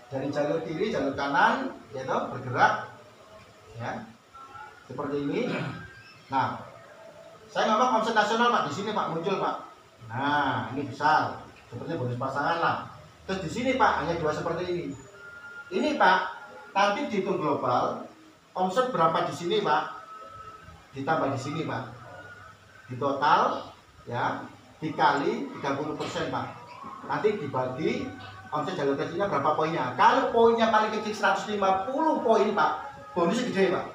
dari jalur kiri, jalur kanan, gitu, bergerak, ya, seperti ini. Nah, saya ngomong omset nasional Pak, di sini Pak muncul Pak. Nah, ini besar, seperti bonus pasangan lah. Terus di sini Pak hanya dua seperti ini. Ini Pak, nanti dihitung global, omset berapa di sini Pak, ditambah di sini Pak, di total, ya, dikali 30% Pak. Nanti dibagi omset jalur kecilnya berapa poinnya. Kalau poinnya paling kecil 150 poin Pak, bonusnya gede Pak.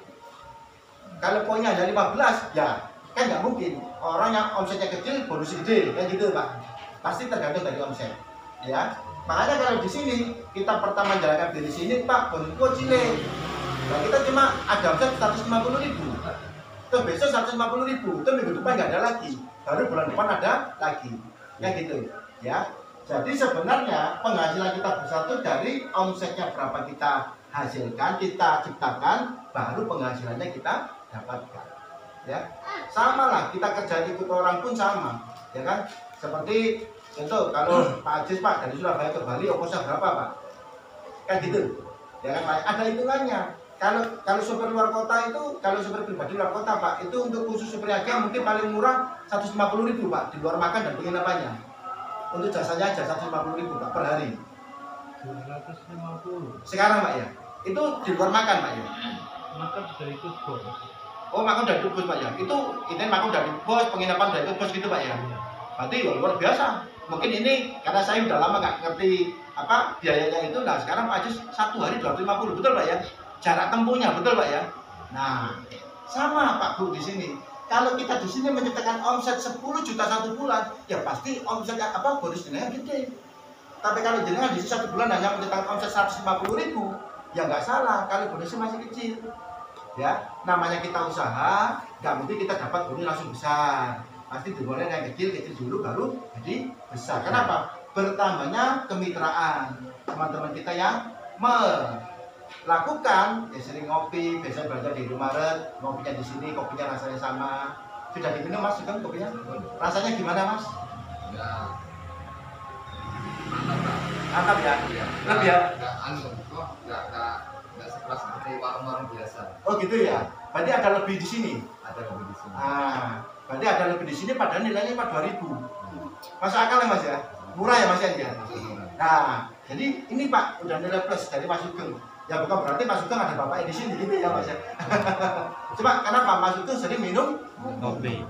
Kalau poinnya ada 15, ya kan nggak mungkin orang yang omsetnya kecil bonus gede, kan gitu Pak. Pasti tergantung dari omset, ya. Makanya kalau di sini kita pertama jalankan dari sini Pak, bonus kecil. Nah, kita cuma ada omset 150.000. Terus besok 150.000, terus minggu depan nggak ada lagi. Baru bulan depan ada lagi, ya gitu, ya. Jadi sebenarnya penghasilan kita besar itu dari omsetnya berapa kita hasilkan, kita ciptakan, baru penghasilannya kita dapatkan, ya. Sama lah, kita kerja ikut orang pun sama, ya kan. Seperti contoh kalau Pak Ajis Pak dari Surabaya ke Bali ongkosnya berapa Pak, kan gitu, ya kan Pak. Ada hitungannya. Kalau sopir luar kota itu, kalau sopir pribadi luar kota Pak, itu untuk khusus sopir aja mungkin paling murah 150.000 Pak, di luar makan dan penginapannya. Untuk jasanya aja 150.000 Pak per hari. 250. Sekarang Pak ya, itu di luar makan Pak ya. Maka sudah ikut bos. Oh, makan udah ikut bos Pak ya. Itu makan udah ikut bos, penginapan udah ikut bos gitu Pak ya. Berarti luar biasa. Mungkin ini karena saya udah lama nggak ngerti apa biayanya itu. Nah sekarang Pak Ajis satu hari 250, betul Pak ya. Jarak tempuhnya betul Pak ya. Nah sama Pak Bu di sini. Kalau kita di sini menciptakan omset 10 juta satu bulan, ya pasti omset apa bonus jenengan gede. Tapi kalau jenengan di satu bulan hanya menciptakan omset 150.000, ya nggak salah kalau bonusnya masih kecil. Ya, namanya kita usaha, nggak mungkin kita dapat bonus langsung besar. Pasti dimulai yang kecil dulu baru jadi besar. Kenapa? Bertambahnya kemitraan teman-teman kita yang melakukan, ya sering ngopi, biasanya belanja di Indomaret, ngopinya di sini, kopinya rasanya sama. Sudah diminum Mas, juga kopinya? Rasanya gimana Mas? Ya, mantap ya? ya. Lebih ya? Nggak sekeras seperti warung-warung biasa. Oh gitu ya? Berarti ada lebih di sini? Ada lebih di sini. Berarti ada lebih di sini padahal nilainya Pak 2.000. Masuk akal ya Mas ya? Murah ya Mas ya? Nah, jadi ini Pak udah nilai plus dari Mas Sugeng. Ya bukan berarti Mas Sugeng ada bapaknya di sini gitu ya Mas ya. Coba kenapa Mas Sugeng sering minum Kopi.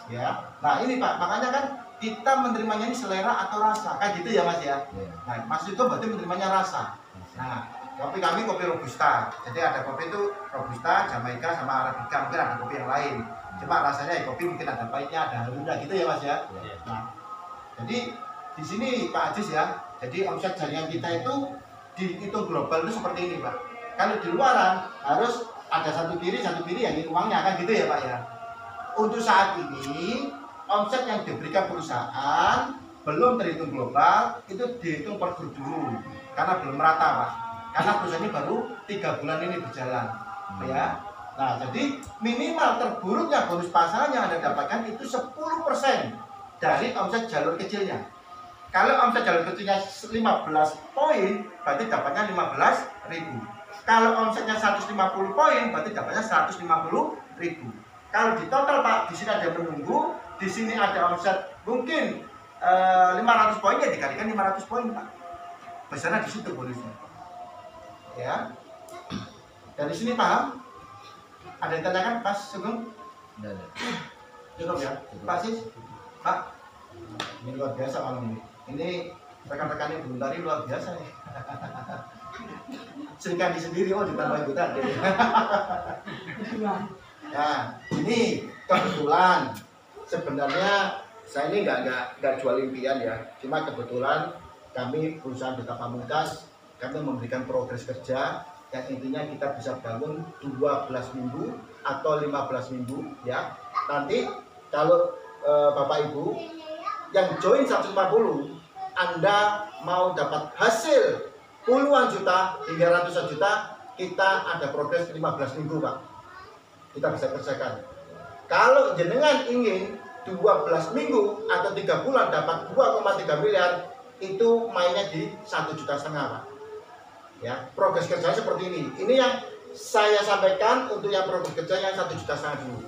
ya? Nah ini Pak, makanya kan kita menerimanya ini selera atau rasa, kan gitu ya Mas ya. Nah Mas Sugeng berarti menerimanya rasa. Nah kopi kami kopi robusta, jadi ada kopi itu robusta, Jamaika sama Arabica, mungkin ada kopi yang lain. Cuma rasanya ya kopi mungkin ada pahitnya, ada halusnya gitu ya Mas ya. Nah jadi di sini Pak Ajis ya, jadi omset jaringan kita itu dihitung global itu seperti ini Pak. Kalau di luaran harus ada satu kiri yang ini uangnya, kan gitu ya Pak ya. Untuk saat ini omset yang diberikan perusahaan belum terhitung global, itu dihitung per grup dulu karena belum merata Pak. Karena perusahaan ini baru 3 bulan ini berjalan, ya. Nah jadi minimal terburuknya bonus pasangan yang Anda dapatkan itu 10% dari omset jalur kecilnya. Kalau omset jalur kecilnya 15 poin, berarti dapatnya 15.000. Kalau omsetnya 150 poin, berarti dapatnya 150.000. Kalau di total Pak, di sini ada menunggu, di sini ada omset mungkin 500 poin, ya dikalikan 500 poin Pak. Besarnya di situ bonusnya. Ya. Dari sini paham? Ada yang tanyakan Pak Sugeng? Tidak ada. Cukup ya? Pak Sis? Pak? Ini luar biasa malam ini. Ini rekan-rekan yang belum tadi luar biasa nih. Serikandi sendiri, oh ditambah ikutan. Nah, ini kebetulan sebenarnya saya ini nggak jual impian ya. Cuma kebetulan kami perusahaan Duta Pamungkas, kami memberikan progres kerja yang intinya kita bisa bangun 12 minggu atau 15 minggu ya. Nanti kalau Bapak Ibu yang join 140, Anda mau dapat hasil puluhan juta hingga ratusan juta, kita ada progres 15 minggu Pak. Kita bisa kerjakan. Kalau jenengan ingin 12 minggu atau 3 bulan dapat 2,3 miliar, itu mainnya di 1,5 juta Pak. Ya, progres kerjanya seperti ini. Ini yang saya sampaikan untuk yang progres kerja yang 1,5 juta dulu.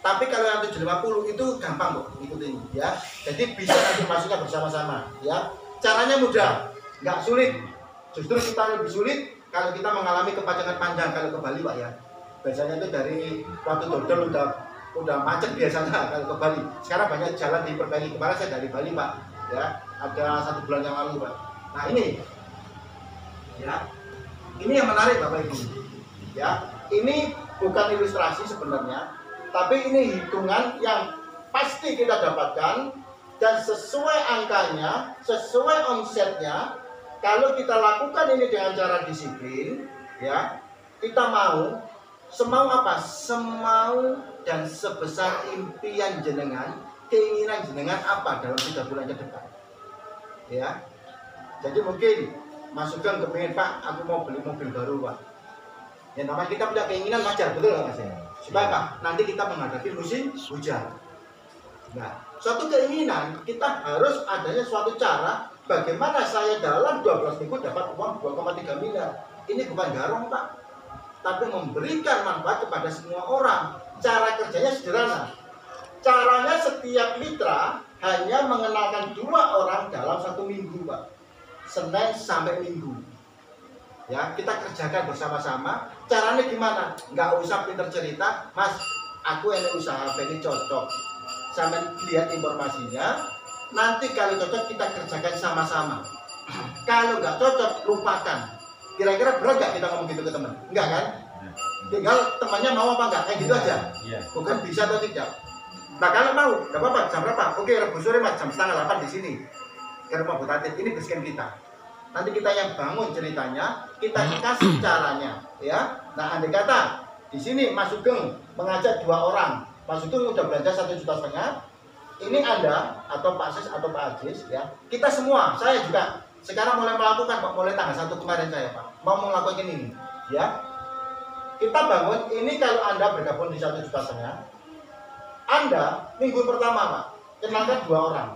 Tapi kalau yang 750 itu gampang kok ikutin ya. Jadi bisa nanti masuknya bersama-sama ya. Caranya mudah, nggak sulit. Justru kita lebih sulit kalau kita mengalami kepanjangan panjang kalau ke Bali Pak ya. Biasanya itu dari waktu dodol udah macet biasanya kalau ke Bali. Sekarang banyak jalan diperbaiki. Kemarin saya dari Bali Pak ya, ada 1 bulan yang lalu Pak. Nah ini ya, ini yang menarik Bapak Ibu ya. Ini bukan ilustrasi sebenarnya, tapi ini hitungan yang pasti kita dapatkan dan sesuai angkanya, sesuai omsetnya. Kalau kita lakukan ini dengan cara disiplin ya, kita mau semau apa? Semau dan sebesar impian jenengan, keinginan jenengan apa dalam 3 bulan ke depan ya. Jadi mungkin Mas Sugeng kepingin Pak, aku mau beli mobil baru Pak. Ya namanya kita punya keinginan wajar, betul nggak Mas? Supaya Pak, nanti kita menghadapi musim hujan. Nah, suatu keinginan kita harus adanya suatu cara bagaimana saya dalam 12 minggu dapat uang 2,3 miliar. Ini bukan garong Pak, tapi memberikan manfaat kepada semua orang. Cara kerjanya sederhana. Caranya setiap mitra hanya mengenalkan 2 orang dalam 1 minggu Pak. Senin sampai Minggu. Ya, kita kerjakan bersama-sama. Caranya gimana? Nggak usah pinter cerita, Mas, aku ini usaha ini cocok. Sampai lihat informasinya. Nanti kalau cocok kita kerjakan sama-sama. Kalau nggak cocok, lupakan. Kira-kira berat nggak kita ngomong gitu ke teman? Enggak kan? Tinggal temannya mau apa enggak, kayak gitu aja. Bukan bisa atau tidak. Nah kalau mau, nggak apa-apa. Jam berapa? Oke, Rabu sore Mas, jam 7:30 di sini. Ke rumah Bu Tatit, ini basecamp kita. Nanti kita yang bangun ceritanya, kita kasih caranya, ya. Nah, andai kata di sini Mas Sugeng mengajak 2 orang, Mas Sugeng udah belanja 1,5 juta. Ini Anda atau Pak Sis atau Pak Ajis, ya. Kita semua, saya juga sekarang mulai melakukan Pak, mulai tanggal 1 kemarin saya Pak, mau melakukan ini, ya. Kita bangun ini kalau Anda bergabung di 1,5 juta, Anda minggu pertama Pak, kenalkan 2 orang.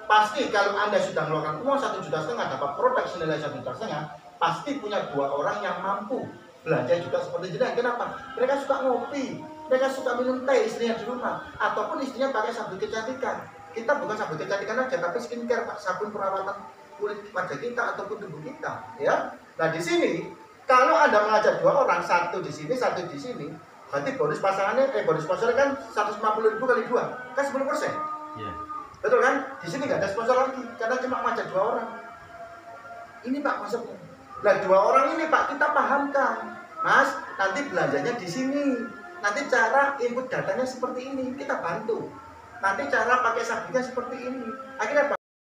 Pasti kalau Anda sudah mengeluarkan uang 1,5 juta dapat produk senilai 1,5 juta, pasti punya 2 orang yang mampu belanja juga seperti jenengan. Kenapa? Mereka suka ngopi, mereka suka minum teh istrinya di rumah, ataupun istrinya pakai sabun kecantikan. Kita bukan sabun kecantikan aja, tapi skincare Pak, sabun perawatan kulit wajah kita ataupun tubuh kita, ya. Nah di sini kalau Anda mengajak 2 orang, 1 di sini, 1 di sini, berarti bonus pasangannya, bonus sponsornya kan 150.000 kali 2, kan 10%. Yeah. Betul kan? Di sini nggak ada sponsor lagi karena cuma ngajak 2 orang. Ini Pak konsepnya. Nah 2 orang ini Pak kita pahamkan, Mas. Nanti belanjanya di sini. Nanti cara input datanya seperti ini, kita bantu. Nanti cara pakai sabunnya seperti ini. Akhirnya Pak.